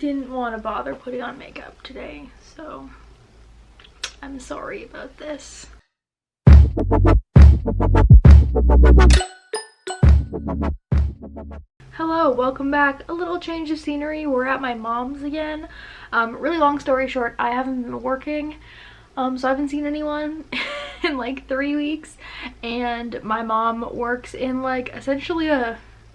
didn't want to bother putting on makeup today, so I'm sorry about this. Hello, welcome back. A little change of scenery. We're at my mom's again. Really long story short, I haven't been working, so I haven't seen anyone in like 3 weeks, and my mom works in like essentially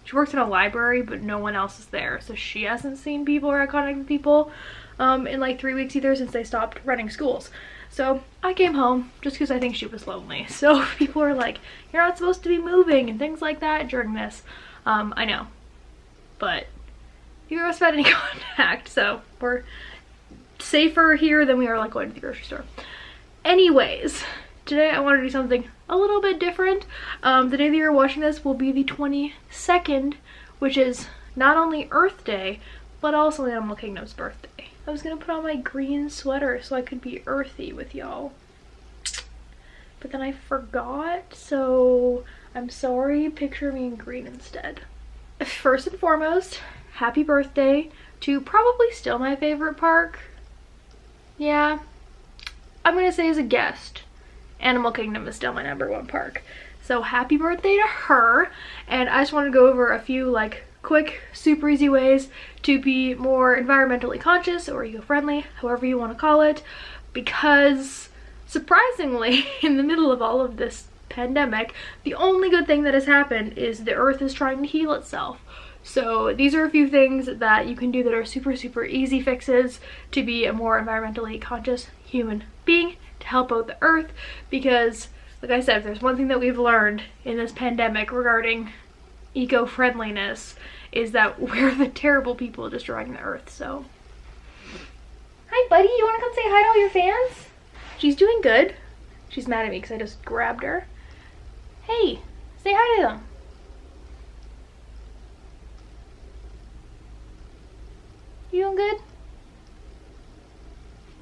she works in a library, but no one else is there, so she hasn't seen people or had contact with people in like 3 weeks either, since they stopped running schools. So I came home just because I think she was lonely. So people are like, you're not supposed to be moving and things like that during this. I know, but you guys had any contact, so we're safer here than we are like going to the grocery store. Anyways, today I want to do something a little bit different. The day that you're watching this will be the 22nd, which is not only Earth Day, but also Animal Kingdom's birthday. I was gonna put on my green sweater so I could be earthy with y'all, but then I forgot, so I'm sorry. Picture me in green instead. First and foremost, happy birthday to probably still my favorite park. Yeah, I'm gonna say as a guest, Animal Kingdom is still my #1 park. So happy birthday to her. And I just want to go over a few like quick, super easy ways to be more environmentally conscious or eco-friendly, however you want to call it, because surprisingly, in the middle of all of this pandemic, the only good thing that has happened is the earth is trying to heal itself. So these are a few things that you can do that are super easy fixes to be a more environmentally conscious human being, to help out the earth, because like I said, if there's one thing that we've learned in this pandemic regarding eco-friendliness, is that we're the terrible people destroying the earth. So hi buddy, you want to come say hi to all your fans? She's doing good. She's mad at me because I just grabbed her. Hey, say hi to them. You doing good?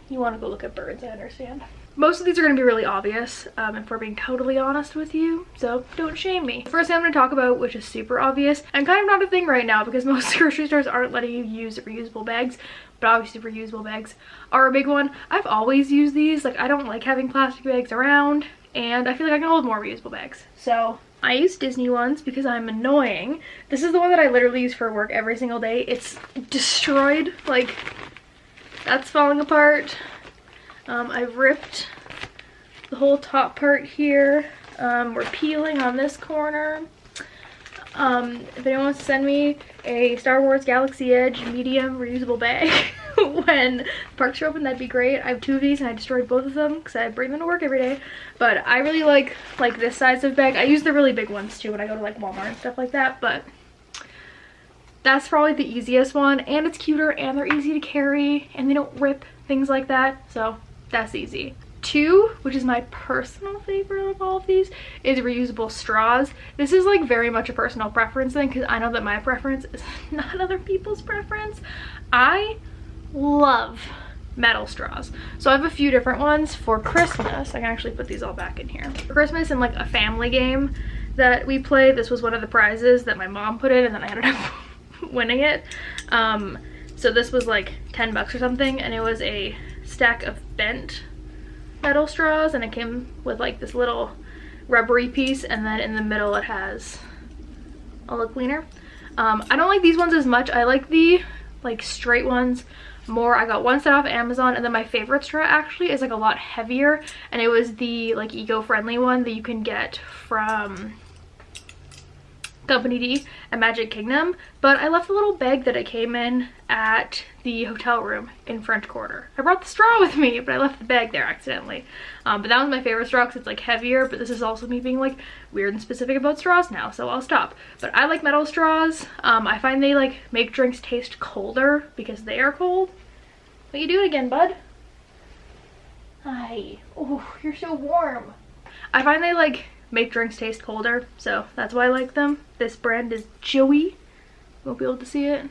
You want to go look at birds, I understand. Most of these are going to be really obvious, if we're being totally honest with you, so don't shame me. First thing I'm going to talk about, which is super obvious, and kind of not a thing right now because most grocery stores aren't letting you use reusable bags, but obviously reusable bags are a big one. I've always used these. Like, I don't like having plastic bags around, and I feel like I can hold more reusable bags. So I use Disney ones because I'm annoying. This is the one that I literally use for work every single day. It's destroyed, like that's falling apart. I've ripped the whole top part here. We're peeling on this corner. If anyone wants to send me a Star Wars Galaxy Edge medium reusable bag when parks are open, that'd be great. I have 2 of these and I destroyed both of them because I bring them to work every day. But I really like this size of bag. I use the really big ones too when I go to like Walmart and stuff like that, but that's probably the easiest one, and it's cuter and they're easy to carry and they don't rip, things like that, so that's easy. 2, which is my personal favorite of all of these, is reusable straws. This is like very much a personal preference thing because I know that my preference is not other people's preference. I love metal straws, so I have a few different ones for Christmas. I can actually put these all back in here. For Christmas, in like a family game that we played, this was one of the prizes that my mom put in, and then I ended up winning it. So this was like 10 bucks or something, and it was a stack of bent metal straws, and it came with like this little rubbery piece, and then in the middle it has a little cleaner. I don't like these ones as much. I like the like straight ones more. I got one set off Amazon, and then my favorite straw actually is like a lot heavier, and it was the like eco-friendly one that you can get from Company D at Magic Kingdom, but I left the little bag that it came in at the hotel room in French Quarter. I brought the straw with me, but I left the bag there accidentally. But that was my favorite straw because it's like heavier, but this is also me being like weird and specific about straws now, so I'll stop. But I like metal straws. I find they like make drinks taste colder because they are cold. What you doing again, bud? Hi. Oh, you're so warm. I find they like make drinks taste colder, so that's why I like them. This brand is Joey. Won't be able to see it.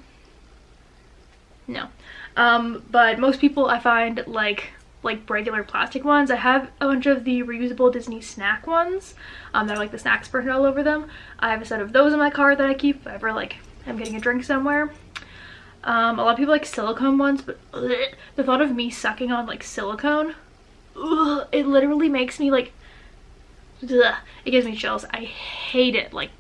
No. But most people I find like regular plastic ones. I have a bunch of the reusable Disney snack ones that are like the snacks printed all over them. I have a set of those in my car that I keep if I ever like I'm getting a drink somewhere. A lot of people like silicone ones, but the thought of me sucking on like silicone, it literally makes me like, it gives me chills. I hate it. Like,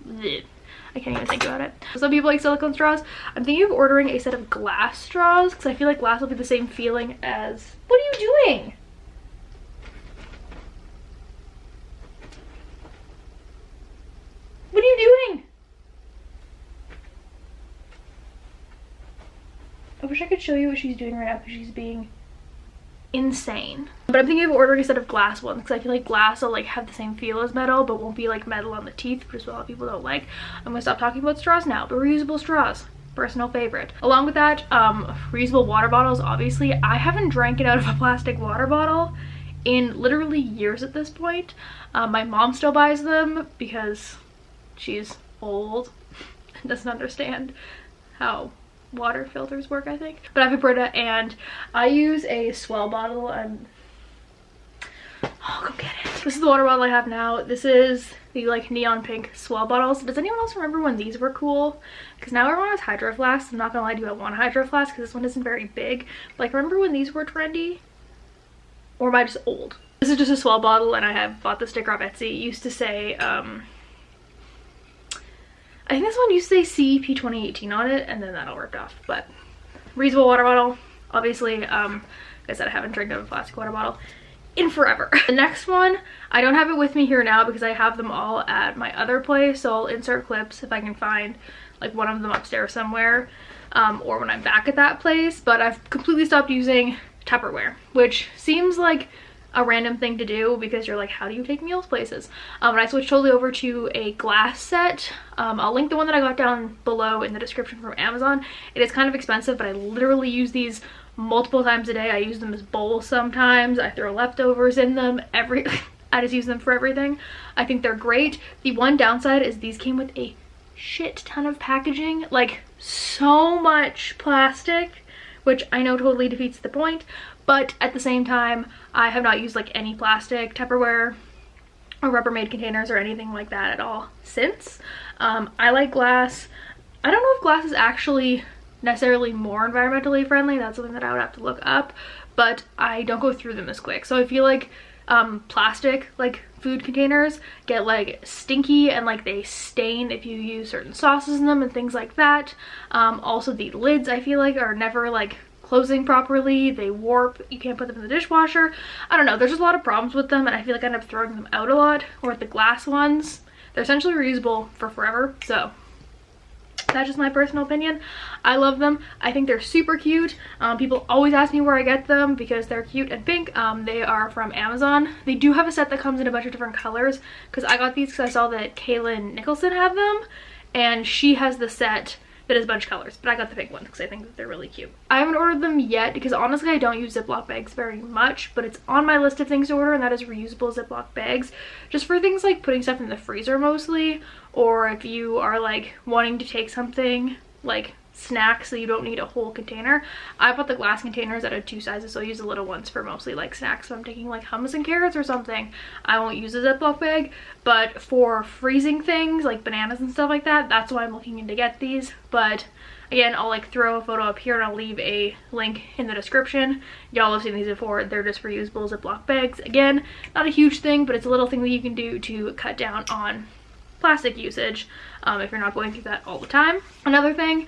I can't even think about it. Some people like silicone straws. I'm thinking of ordering a set of glass straws because I feel like glass will be the same feeling as... What are you doing? What are you doing? I wish I could show you what she's doing right now because she's being insane. But I'm thinking of ordering a set of glass ones because I feel like glass will like have the same feel as metal but won't be like metal on the teeth, which a lot of people don't like. I'm gonna stop talking about straws now, but reusable straws, personal favorite. Along with that, reusable water bottles. Obviously I haven't drank it out of a plastic water bottle in literally years at this point. My mom still buys them because she's old and doesn't understand how water filters work, I think. But I have a Brita and I use a Swell bottle. Oh, go get it. This is the water bottle I have now. This is the like neon pink Swell bottles. Does anyone else remember when these were cool? Because now everyone has hydro flasks. I'm not gonna lie to you, I want a hydro flask because this one isn't very big. Like, remember when these were trendy? Or am I just old? This is just a Swell bottle and I have bought the sticker off Etsy. It used to say I think this one used to say CEP 2018 on it, and then that all ripped off. But reusable water bottle, obviously. Like I said, I haven't drank out of a plastic water bottle in forever. The next one, I don't have it with me here now because I have them all at my other place, so I'll insert clips if I can find like one of them upstairs somewhere, or when I'm back at that place. But I've completely stopped using Tupperware, which seems like a random thing to do because you're like, how do you take meals places? And I switched totally over to a glass set. I'll link the one that I got down below in the description from Amazon. It is kind of expensive, but I literally use these multiple times a day. I use them as bowls sometimes. I throw leftovers in them. I just use them for everything. I think they're great. The one downside is these came with a shit ton of packaging, like so much plastic, which I know totally defeats the point. But at the same time, I have not used like any plastic Tupperware or Rubbermaid containers or anything like that at all since. I like glass. I don't know if glass is actually necessarily more environmentally friendly. That's something that I would have to look up, but I don't go through them as quick. So I feel like plastic like food containers get like stinky and like they stain if you use certain sauces in them and things like that. Also the lids I feel like are never like closing properly. They warp. You can't put them in the dishwasher. I don't know, there's just a lot of problems with them and I feel like I end up throwing them out a lot. Or with the glass ones, they're essentially reusable for forever, so that's just my personal opinion. I love them. I think they're super cute. People always ask me where I get them because they're cute and pink. They are from Amazon. They do have a set that comes in a bunch of different colors because I got these because I saw that Kaylin Nicholson had them and she has the set that is a bunch of colors, but I got the pink one because I think that they're really cute. I haven't ordered them yet because honestly I don't use Ziploc bags very much, but it's on my list of things to order, and that is reusable Ziploc bags, just for things like putting stuff in the freezer mostly, or if you are like wanting to take something like snacks so you don't need a whole container. I bought the glass containers that are 2 sizes, so I use the little ones for mostly like snacks. So I'm taking like hummus and carrots or something, I won't use a Ziploc bag, but for freezing things like bananas and stuff like that, that's why I'm looking into get these. But again, I'll like throw a photo up here and I'll leave a link in the description. Y'all have seen these before. They're just reusable Ziploc bags. Again, not a huge thing, but it's a little thing that you can do to cut down on plastic usage if you're not going through that all the time. Another thing,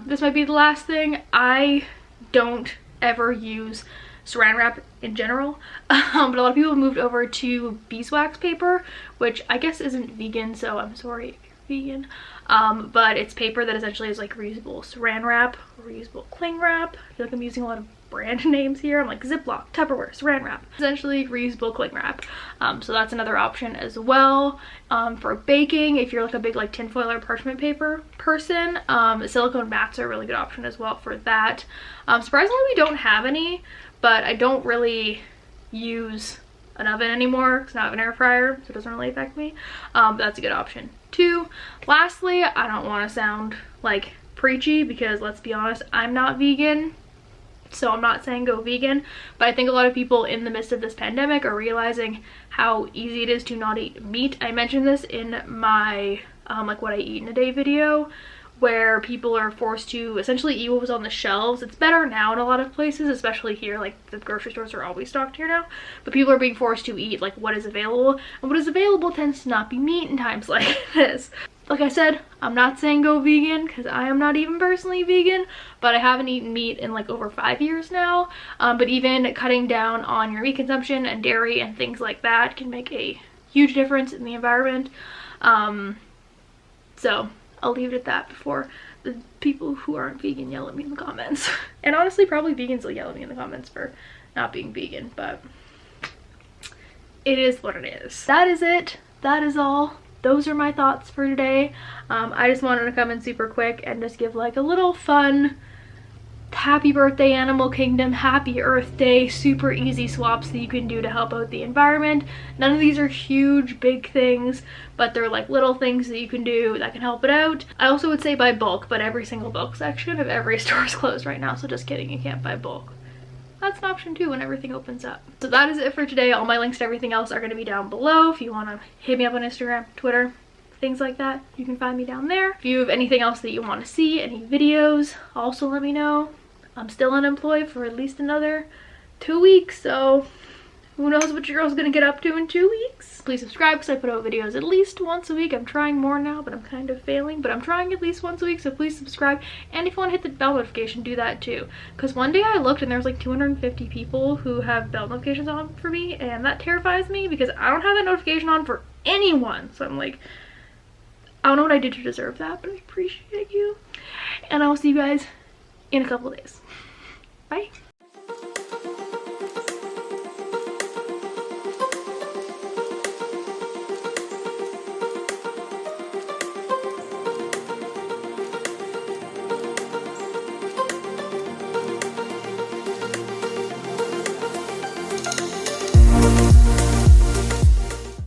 this might be the last thing, I don't ever use saran wrap in general, but a lot of people have moved over to beeswax paper, which I guess isn't vegan, so I'm sorry if you're vegan, but it's paper that essentially is like reusable saran wrap, reusable cling wrap. I feel like I'm using a lot of brand names here. I'm like Ziploc, Tupperware, saran wrap, essentially reusable cling wrap. So that's another option as well. For baking, if you're like a big like tinfoil or parchment paper person, silicone mats are a really good option as well for that. Surprisingly we don't have any, but I don't really use an oven anymore because now I have an air fryer, so it doesn't really affect me. But that's a good option too. Lastly, I don't want to sound like preachy because let's be honest, I'm not vegan. So I'm not saying go vegan, but I think a lot of people in the midst of this pandemic are realizing how easy it is to not eat meat. I mentioned this in my like what I eat in a day video, where people are forced to essentially eat what was on the shelves. It's better now in a lot of places, especially here. Like, the grocery stores are always stocked here now, but people are being forced to eat like what is available, and what is available tends to not be meat in times like this. Like I said, I'm not saying go vegan because I am not even personally vegan, but I haven't eaten meat in like over 5 years now. But even cutting down on your meat consumption and dairy and things like that can make a huge difference in the environment. So I'll leave it at that before the people who aren't vegan yell at me in the comments. And honestly, probably vegans will yell at me in the comments for not being vegan, but it is what it is. That is it. That is all. Those are my thoughts for today. I just wanted to come in super quick and just give like a little fun happy birthday Animal Kingdom, happy Earth Day, super easy swaps that you can do to help out the environment. None of these are huge big things, but they're like little things that you can do that can help it out. I also would say buy bulk, but every single bulk section of every store is closed right now, so just kidding, you can't buy bulk. That's an option too when everything opens up. So that is it for today. All my links to everything else are going to be down below. If you want to hit me up on Instagram, Twitter, things like that, you can find me down there. If you have anything else that you want to see, any videos, also let me know. I'm still unemployed for at least another 2 weeks, so who knows what your girl's gonna get up to in 2 weeks. Please subscribe because I put out videos at least once a week. I'm trying more now, but I'm kind of failing, but I'm trying at least once a week, so please subscribe. And if you want to hit the bell notification, do that too, because one day I looked and there's like 250 people who have bell notifications on for me, and that terrifies me because I don't have that notification on for anyone. So I'm like, I don't know what I did to deserve that, but I appreciate you, and I will see you guys in a couple of days. Bye.